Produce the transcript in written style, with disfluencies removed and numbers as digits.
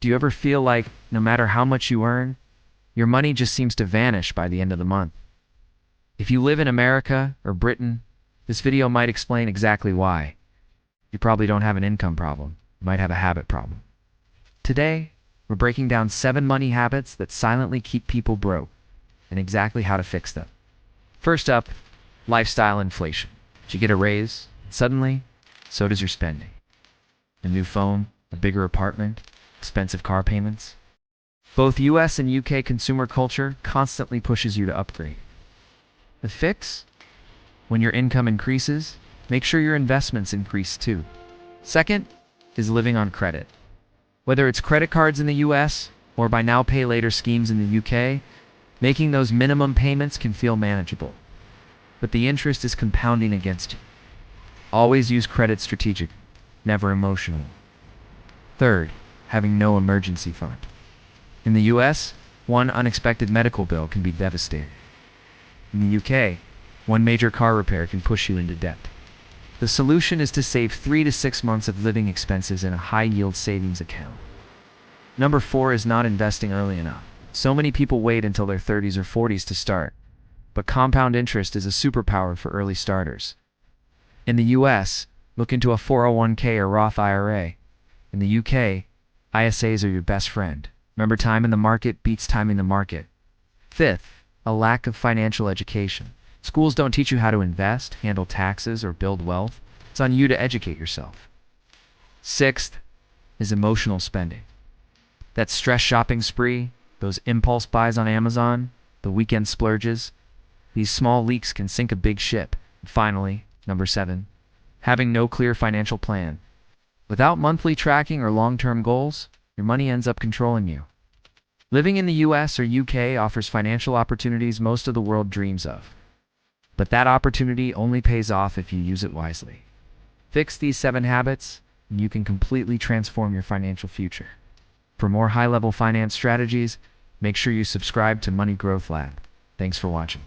Do you ever feel like no matter how much you earn, your money just seems to vanish by the end of the month? If you live in America or Britain, this video might explain exactly why. You probably don't have an income problem. You might have a habit problem. Today, we're breaking down 7 money habits that silently keep people broke and exactly how to fix them. First up, lifestyle inflation. Did you get a raise? Suddenly, so does your spending. A new phone, a bigger apartment, expensive car payments. Both US and UK consumer culture constantly pushes you to upgrade. The fix? When your income increases, make sure your investments increase too. Second is living on credit. Whether it's credit cards in the US or buy now pay later schemes in the UK, making those minimum payments can feel manageable. But the interest is compounding against you. Always use credit strategically, never emotional. Third, having no emergency fund. In the US, one unexpected medical bill can be devastating. In the UK, one major car repair can push you into debt. The solution is to save 3 to 6 months of living expenses in a high-yield savings account. Number 4 is not investing early enough. So many people wait until their 30s or 40s to start, but compound interest is a superpower for early starters. In the US, look into a 401k or Roth IRA. In the UK, ISAs are your best friend. Remember, time in the market beats timing the market. Fifth, a lack of financial education. Schools don't teach you how to invest, handle taxes, or build wealth. It's on you to educate yourself. Sixth is emotional spending. That stress shopping spree, those impulse buys on Amazon, the weekend splurges, these small leaks can sink a big ship. And finally, number 7, having no clear financial plan. Without monthly tracking or long-term goals, your money ends up controlling you. Living in the US or UK offers financial opportunities most of the world dreams of. But that opportunity only pays off if you use it wisely. Fix these 7 habits, and you can completely transform your financial future. For more high-level finance strategies, make sure you subscribe to Money Growth Lab. Thanks for watching.